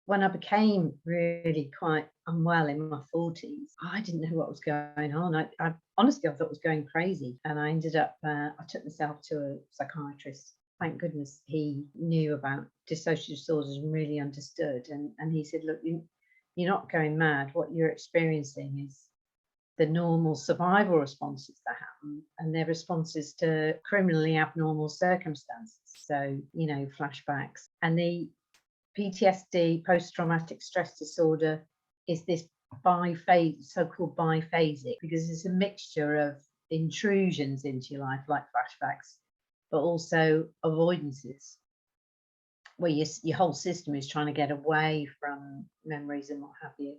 when I became really quite unwell in my 40s, I didn't know what was going on. I honestly, I thought I was going crazy. And I ended up, I took myself to a psychiatrist. Thank goodness he knew about dissociative disorders and really understood. And he said, look, you're not going mad. What you're experiencing is the normal survival responses that happen, and they're responses to criminally abnormal circumstances. So, flashbacks. And the PTSD, post-traumatic stress disorder, is this so-called biphasic, because it's a mixture of intrusions into your life, like flashbacks, but also avoidances, where your whole system is trying to get away from memories and what have you.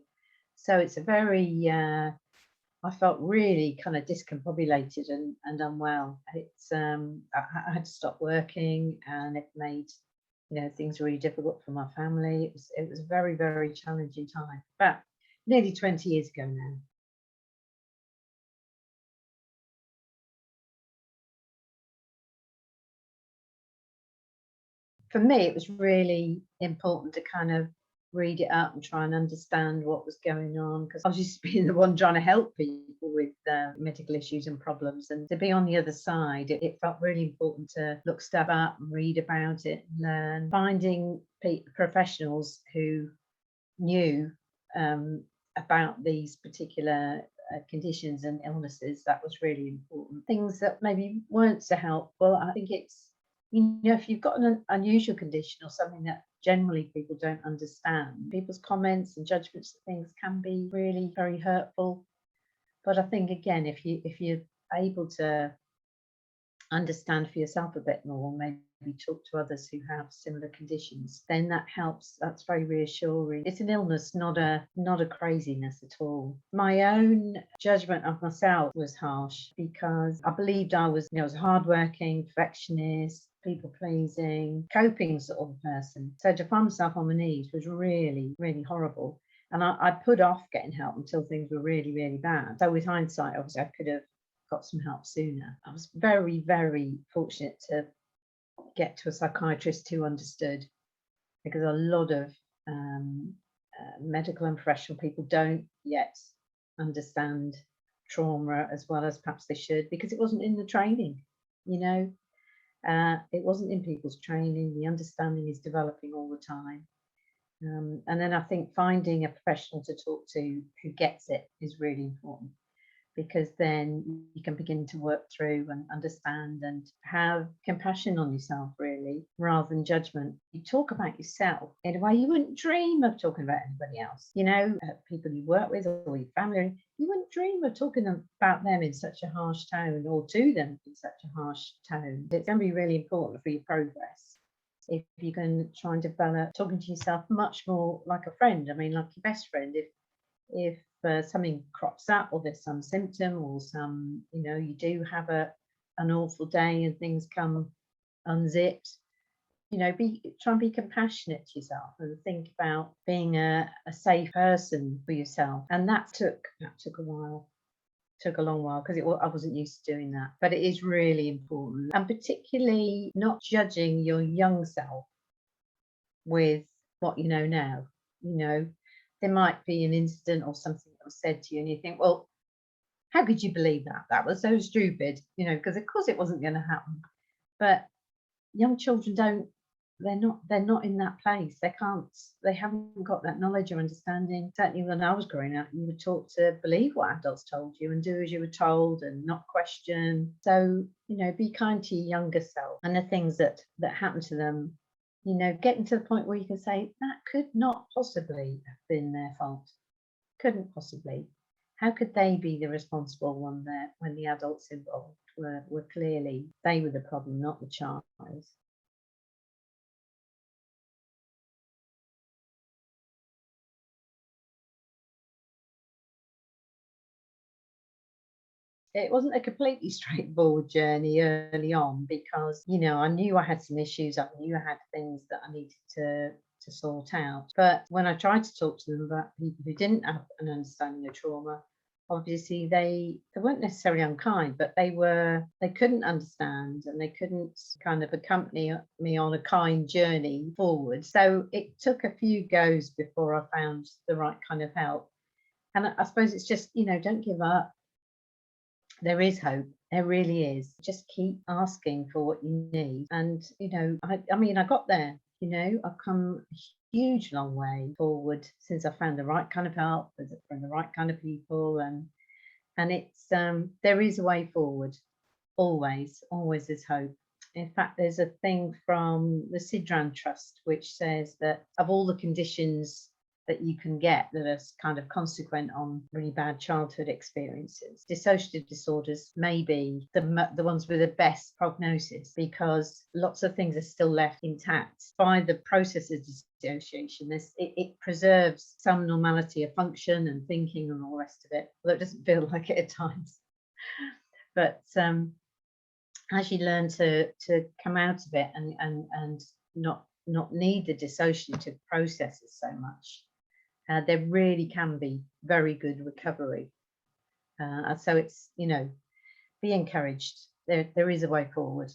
So it's a very, I felt really kind of discombobulated and unwell. It's I had to stop working, and it made things really difficult for my family. It was a very, very challenging time. But nearly 20 years ago now. For me, it was really important to kind of read it up and try and understand what was going on, because I was used to being the one trying to help people with medical issues and problems, and to be on the other side, it felt really important to look stuff up and read about it and learn. Finding professionals who knew about these particular conditions and illnesses, that was really important. Things that maybe weren't so helpful, I think it's, if you've got an unusual condition or something that generally people don't understand, people's comments and judgments of things can be really very hurtful. But I think, again, if you're able to understand for yourself a bit more, maybe talk to others who have similar conditions, then that helps. That's very reassuring. It's an illness, not a craziness at all. My own judgment of myself was harsh, because I believed I was a hardworking, perfectionist, people pleasing, coping sort of person. So to find myself on my knees was really, really horrible. And I put off getting help until things were really, really bad. So with hindsight, obviously, I could have got some help sooner. I was very, very fortunate to get to a psychiatrist who understood, because a lot of medical and professional people don't yet understand trauma as well as perhaps they should, because it wasn't in the training. It wasn't in people's training. The understanding is developing all the time. And then I think finding a professional to talk to who gets it is really important, because then you can begin to work through and understand and have compassion on yourself, really, rather than judgment. You talk about yourself in a way you wouldn't dream of talking about anybody else. People you work with or your family, you wouldn't dream of talking about them in such a harsh tone, or to them in such a harsh tone. It's going to be really important for your progress if you can try and develop talking to yourself much more like a friend. I mean, like your best friend. If something crops up, or there's some symptom, or some, you do have an awful day and things come unzipped, try and be compassionate to yourself and think about being a safe person for yourself. And that took a while. Took a long while, because I wasn't used to doing that. But it is really important, and particularly not judging your young self with what you know now. There might be an incident or something that was said to you, and you think, well, how could you believe that? That was so stupid, because of course it wasn't going to happen. But young children they're not in that place. They haven't got that knowledge or understanding. Certainly when I was growing up, you were taught to believe what adults told you and do as you were told and not question. So, be kind to your younger self, and the things that happen to them, getting to the point where you can say, that could not possibly have been their fault. Couldn't possibly. How could they be the responsible one there when the adults involved were clearly, they were the problem, not the child? It wasn't a completely straightforward journey early on, because I knew I had some issues. I knew I had things that I needed to sort out. But when I tried to talk to them about people who didn't have an understanding of trauma, obviously they weren't necessarily unkind, but they couldn't understand, and they couldn't kind of accompany me on a kind journey forward. So it took a few goes before I found the right kind of help. And I suppose it's just, don't give up. There is hope. There really is. Just keep asking for what you need. And, I mean, I got there, I've come a huge long way forward since I found the right kind of help from the right kind of people. And it's, there is a way forward. Always is hope. In fact, there's a thing from the Sidran Trust which says that of all the conditions that you can get that are kind of consequent on really bad childhood experiences, dissociative disorders may be the ones with the best prognosis, because lots of things are still left intact by the process of dissociation. It preserves some normality of function and thinking and all the rest of it, although it doesn't feel like it at times. But as you learn to come out of it and not need the dissociative processes so much, there really can be very good recovery. So it's, be encouraged. There is a way forward.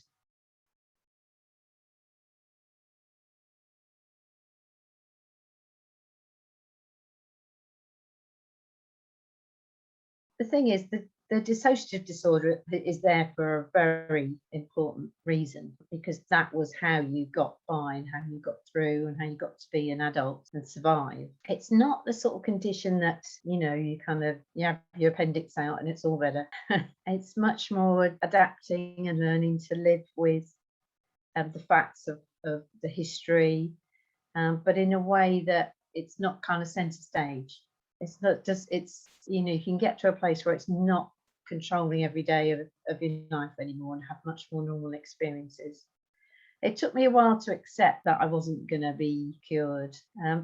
The thing is that the dissociative disorder is there for a very important reason, because that was how you got by and how you got through and how you got to be an adult and survive. It's not the sort of condition that, you have your appendix out and it's all better. It's much more adapting and learning to live with the facts of the history, but in a way that it's not kind of centre stage. It's not just, you can get to a place where it's not controlling every day of your life anymore and have much more normal experiences. It took me a while to accept that I wasn't going to be cured,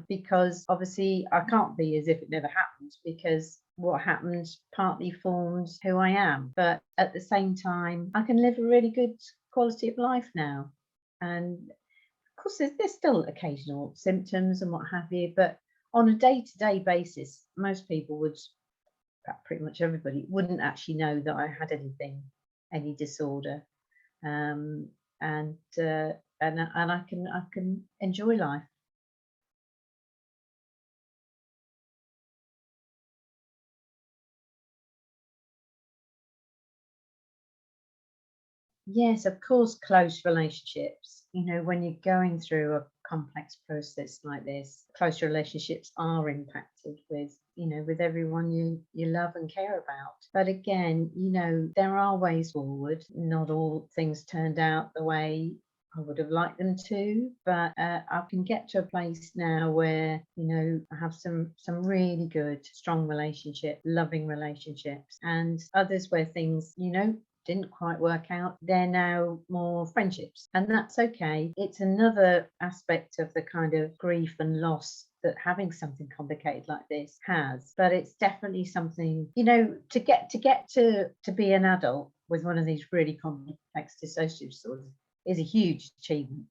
because obviously I can't be as if it never happened, because what happened partly formed who I am. But at the same time, I can live a really good quality of life now. And of course, there's still occasional symptoms and what have you, but on a day-to-day basis, most people would, pretty much everybody, wouldn't actually know that I had any disorder, and I can enjoy life. Yes, of course, close relationships. When you're going through a complex process like this, close relationships are impacted with everyone you love and care about. But again, there are ways forward. Not all things turned out the way I would have liked them to, but I can get to a place now where, I have some really good, strong relationships, loving relationships, and others where things, didn't quite work out. They're now more friendships, and that's okay. It's another aspect of the kind of grief and loss that having something complicated like this has. But it's definitely something, to get to be an adult with one of these really complex dissociative disorders is a huge achievement.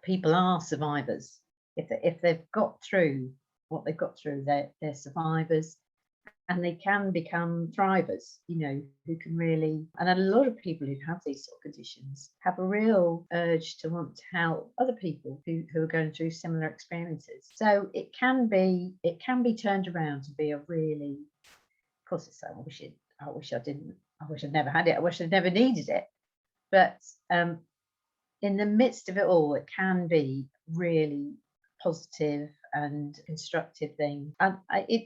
People are survivors. If they've got through what they've got through, they're survivors. And they can become thrivers, who can really, and a lot of people who have these sort of conditions have a real urge to want to help other people who are going through similar experiences. So it can be turned around to be a really, of course it's like, I wish I'd never had it, I wish I'd never needed it. But in the midst of it all, it can be really positive and constructive thing. And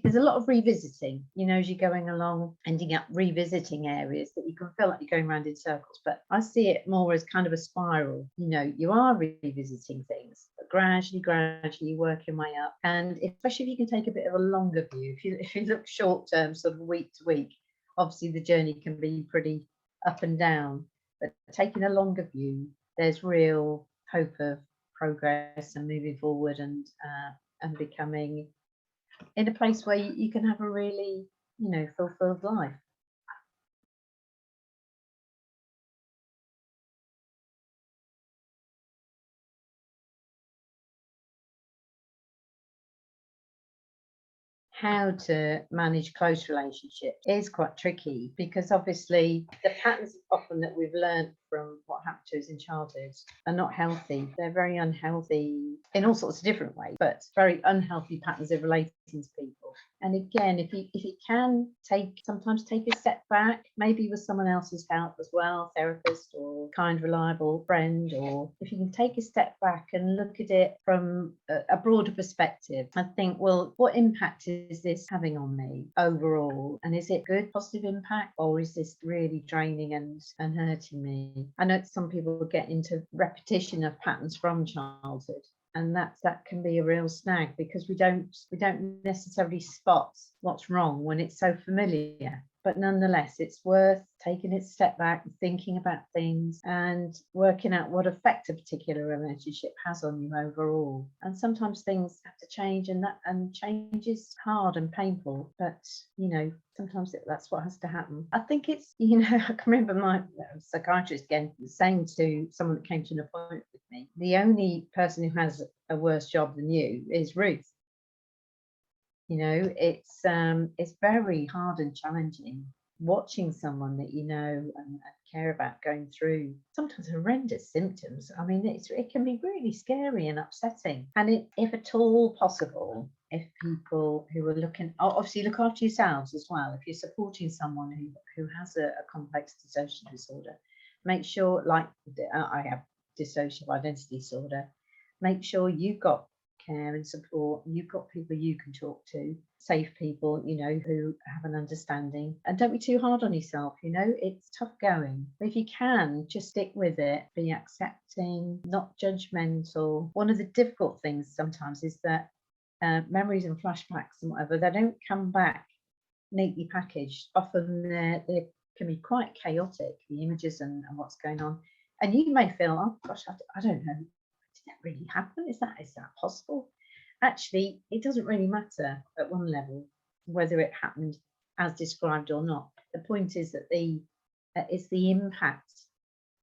there's a lot of revisiting, as you're going along, ending up revisiting areas that you can feel like you're going around in circles. But I see it more as kind of a spiral. You are revisiting things, but gradually work your way up. And especially if you can take a bit of a longer view, if you look short term, sort of week to week, obviously the journey can be pretty up and down. But taking a longer view, there's real hope of progress and moving forward and becoming in a place where you can have a really, fulfilled life. how to manage close relationships is quite tricky, because obviously the patterns often that we've learned from what happened to us in childhood are not healthy. They're very unhealthy in all sorts of different ways, but very unhealthy patterns of relating to people. And again, if you can sometimes take a step back, maybe with someone else's help as well, therapist or kind, reliable friend, or if you can take a step back and look at it from a broader perspective and think, well, what impact is this having on me overall? And is it good, positive impact, or is this really draining and hurting me? I know some people get into repetition of patterns from childhood, and that can be a real snag, because we don't necessarily spot what's wrong when it's so familiar. But nonetheless, it's worth taking a step back, thinking about things, and working out what effect a particular relationship has on you overall. And sometimes things have to change, and change is hard and painful, but sometimes that's what has to happen. I think it's, I can remember my psychiatrist again saying to someone that came to an appointment with me, the only person who has a worse job than you is Ruth. It's very hard and challenging watching someone that and care about going through sometimes horrendous symptoms. I mean, it can be really scary and upsetting. And if at all possible, if people who are obviously look after yourselves as well. If you're supporting someone who has a complex dissociative disorder, make sure, like I have dissociative identity disorder, make sure you've got care and support, you've got people you can talk to, safe people, who have an understanding. And don't be too hard on yourself. It's tough going, but if you can, just stick with it, be accepting, not judgmental. One of the difficult things sometimes is that memories and flashbacks and whatever, they don't come back neatly packaged. Often they can be quite chaotic, the images and what's going on, and you may feel, oh gosh, I don't know, did that really happen? Is that possible? Actually, it doesn't really matter at one level whether it happened as described or not. The point is that it's the impact,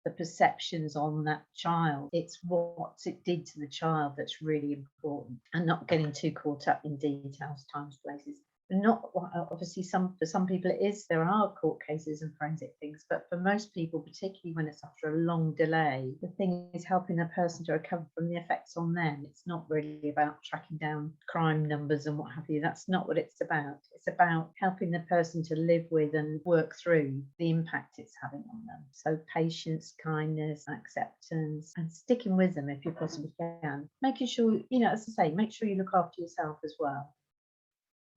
the perceptions on that child. It's what it did to the child that's really important, and not getting too caught up in details, times, places. Not obviously for some people it is. There are court cases and forensic things, but for most people, particularly when it's after a long delay, the thing is helping a person to recover from the effects on them. It's not really about tracking down crime numbers and what have you. That's not what it's about. It's about helping the person to live with and work through the impact it's having on them. So patience, kindness, acceptance, and sticking with them if you possibly can. Making sure, as I say, make sure you look after yourself as well.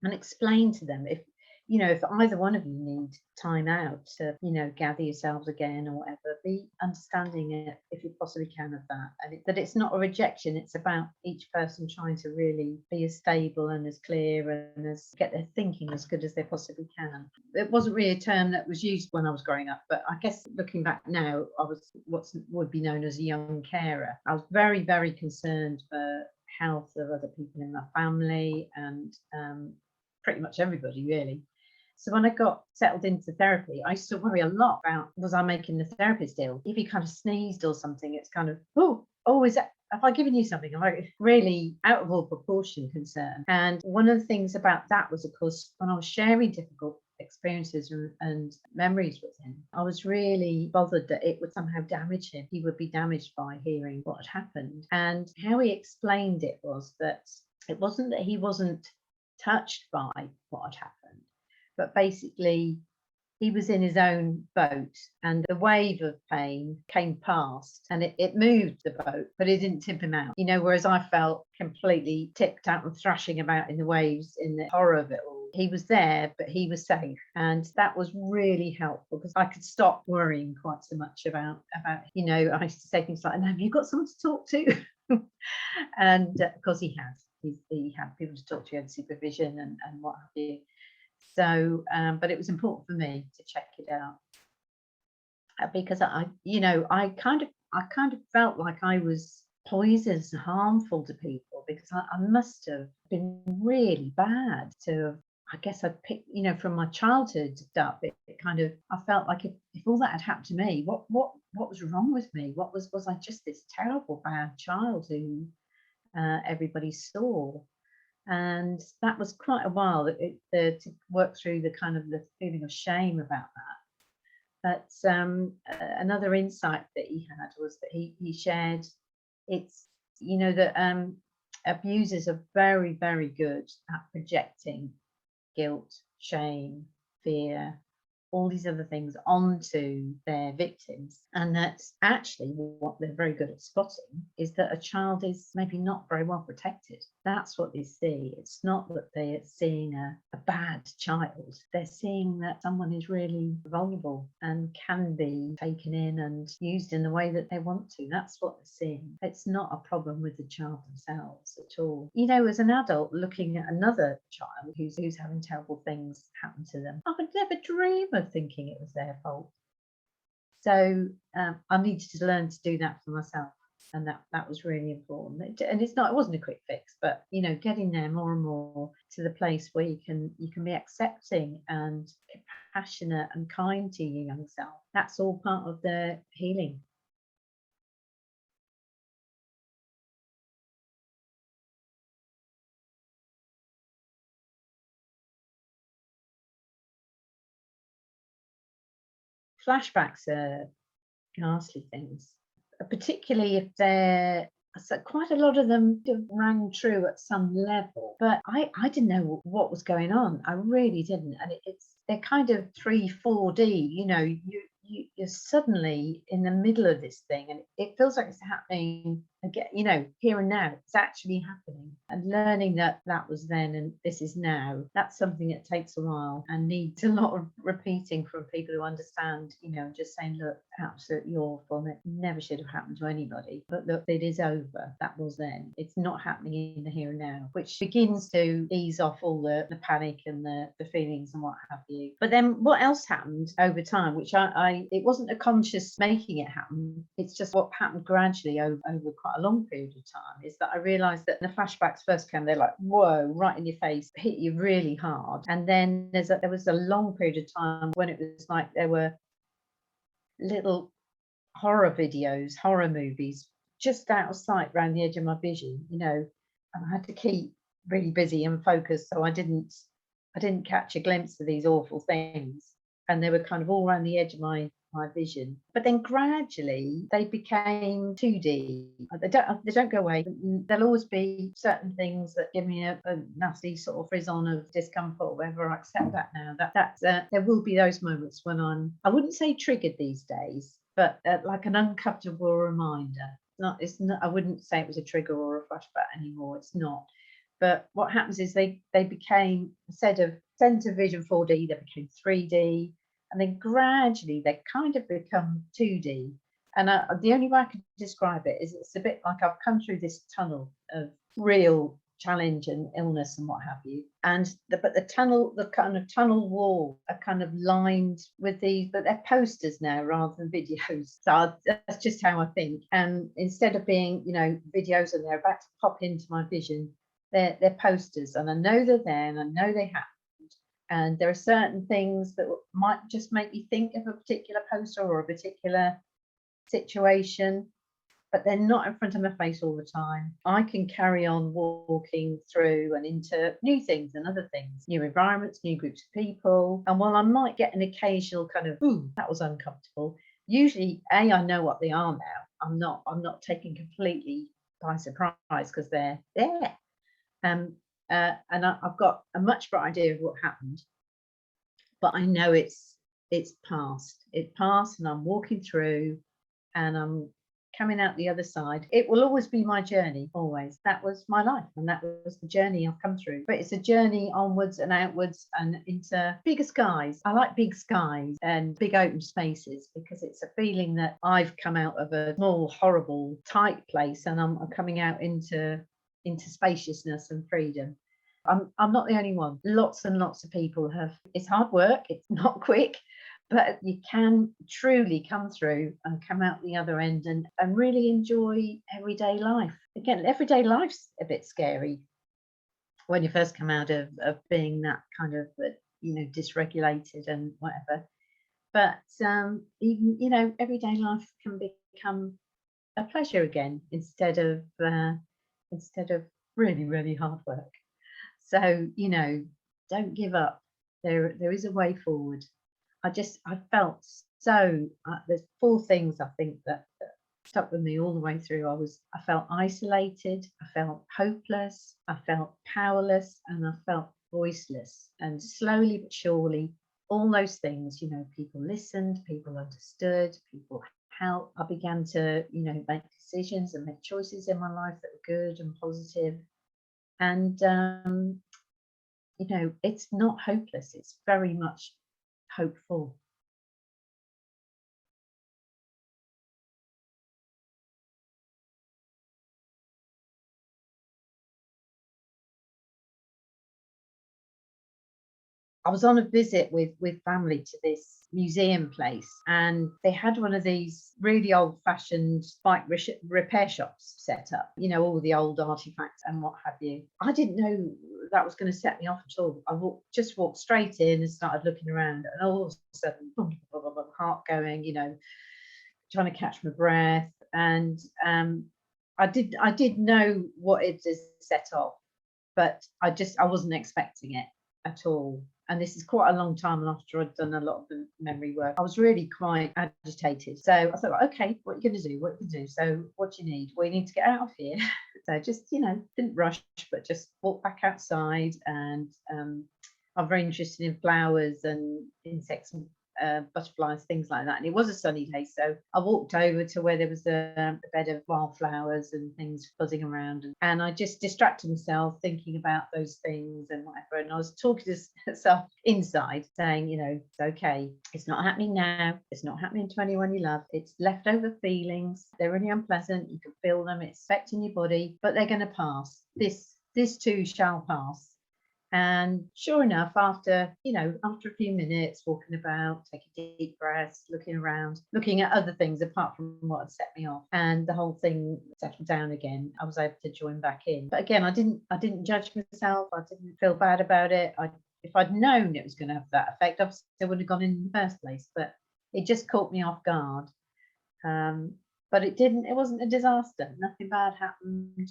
And explain to them if either one of you need time out to gather yourselves again or whatever, be understanding it if you possibly can of that, and that it's not a rejection. It's about each person trying to really be as stable and as clear and as get their thinking as good as they possibly can. It wasn't really a term that was used when I was growing up, but I guess looking back now, I was what would be known as a young carer. I was very, very concerned for health of other people in my family, and pretty much everybody really. So when I got settled into therapy, I used to worry a lot about, was I making the therapist ill? If you kind of sneezed or something, it's kind of, is that, have I given you something? Am I really out of all proportion concern? And one of the things about that was, of course, when I was sharing difficult experiences and memories with him, I was really bothered that it would somehow damage him. He would be damaged by hearing what had happened. And how he explained it was that it wasn't that he wasn't touched by what had happened, but basically he was in his own boat, and the wave of pain came past and it moved the boat, but it didn't tip him out, whereas I felt completely tipped out and thrashing about in the waves in the horror of it all. He was there, but he was safe, and that was really helpful, because I could stop worrying quite so much about I used to say things like, and have you got someone to talk to? And because he had people to talk to, and supervision and what have you. So but it was important for me to check it out, because I kind of felt like I was poisonous and harmful to people, because I must have been really bad to, I guess I picked, from my childhood stuff. It kind of, I felt like if all that had happened to me, what was wrong with me? Was I just this terrible bad child who everybody saw? And that was quite a while to work through the kind of the feeling of shame about that. But another insight that he had was that he shared, it's, that abusers are very, very good at projecting guilt, shame, fear, all these other things onto their victims. And that's actually what they're very good at spotting, is that a child is maybe not very well protected. That's what they see. It's not that they're seeing a bad child. They're seeing that someone is really vulnerable and can be taken in and used in the way that they want to. That's what they're seeing. It's not a problem with the child themselves at all. As an adult looking at another child who's having terrible things happen to them, I would never dream of thinking it was their fault. So I needed to learn to do that for myself, and that was really important. And it wasn't a quick fix, but getting there more and more to the place where you can be accepting and compassionate and kind to your young self. That's all part of the healing. Flashbacks are ghastly things, particularly if they're, so quite a lot of them rang true at some level, but I didn't know what was going on. I really didn't. And they're kind of 3-4D. You're suddenly in the middle of this thing, and it feels like it's happening again, here and now. It's actually happening. And learning that was then and this is now, that's something that takes a while and needs a lot of repeating from people who understand, just saying, look, absolutely awful, and it never should have happened to anybody. But look, it is over. That was then. It's not happening in the here and now, which begins to ease off all the panic and the feelings and what have you. But then what else happened over time, which it wasn't a conscious making it happen, it's just what happened gradually over quite a long period of time, is that I realized that the flashbacks first came, they're like, whoa, right in your face, hit you really hard. And then there was a long period of time when it was like there were little horror videos, horror movies just out of sight around the edge of my vision, and I had to keep really busy and focused so I didn't catch a glimpse of these awful things, and they were kind of all around the edge of my vision. But then gradually they became 2D. They don't go away. There'll always be certain things that give me a nasty sort of frisson of discomfort or whatever. I accept that now. There will be those moments when I wouldn't say triggered these days, but like an uncomfortable reminder. It's not. I wouldn't say it was a trigger or a flashback anymore. It's not. But what happens is they became, instead of centre vision 4D, they became 3D. And then gradually they kind of become 2D. And the only way I can describe it is it's a bit like I've come through this tunnel of real challenge and illness and what have you. But the kind of tunnel wall are kind of lined with these, but they're posters now rather than videos. So that's just how I think. And instead of being, videos and they're about to pop into my vision, they're posters, and I know they're there and I know they happen. And there are certain things that might just make you think of a particular poster or a particular situation, but they're not in front of my face all the time. I can carry on walking through and into new things and other things, new environments, new groups of people. And while I might get an occasional kind of, ooh, that was uncomfortable, usually, I know what they are now. I'm not taken completely by surprise because they're there. And I've got a much better idea of what happened, but I know it's past. It passed, and I'm walking through, and I'm coming out the other side. It will always be my journey, always. That was my life, and that was the journey I've come through. But it's a journey onwards and outwards and into bigger skies. I like big skies and big open spaces because it's a feeling that I've come out of a small, horrible, tight place, and I'm coming out into spaciousness and freedom. I'm not the only one. Lots and lots of people have. It's hard work. It's not quick, but you can truly come through and come out the other end and really enjoy everyday life. Again, everyday life's a bit scary when you first come out of being that kind of, dysregulated and whatever. But even, everyday life can become a pleasure again instead of really, really hard work. So, don't give up. There is a way forward. I felt so, there's 4 things I think that stuck with me all the way through. I felt isolated, I felt hopeless, I felt powerless, and I felt voiceless. And slowly but surely, all those things, people listened, people understood, people helped. I began to, make decisions and make choices in my life that were good and positive. And, it's not hopeless, it's very much hopeful. I was on a visit with family to this museum place, and they had one of these really old-fashioned bike repair shops set up. All the old artifacts and what have you. I didn't know that was going to set me off at all. Just walked straight in and started looking around, and all of a sudden, heart going, trying to catch my breath, and I did know what it is set off, but I wasn't expecting it at all. And this is quite a long time after I'd done a lot of the memory work. I was really quite agitated. So I thought, okay, what are you going to do? What are you going to do? So what do you need? Well, you need to get out of here. So just, didn't rush, but just walk back outside. And I'm very interested in flowers and insects and butterflies, things like that. And it was a sunny day, so I walked over to where there was a bed of wildflowers and things buzzing around, and I just distracted myself thinking about those things and whatever. And I was talking to myself inside, saying, it's okay, it's not happening now, it's not happening to anyone you love, it's leftover feelings, they're really unpleasant, you can feel them, it's affecting your body, but they're going to pass. This too shall pass. And sure enough, after a few minutes walking about, taking deep breaths, looking around, looking at other things apart from what had set me off, and the whole thing settled down again, I was able to join back in. But again, I didn't judge myself. I didn't feel bad about it. If I'd known it was going to have that effect, obviously I wouldn't have gone in the first place. But it just caught me off guard. But it didn't. It wasn't a disaster. Nothing bad happened.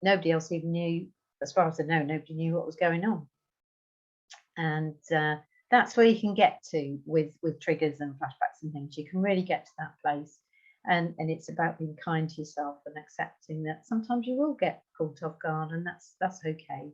Nobody else even knew. As far as I know, nobody knew what was going on. And that's where you can get to with triggers and flashbacks and things. You can really get to that place. And it's about being kind to yourself and accepting that sometimes you will get caught off guard, and that's okay.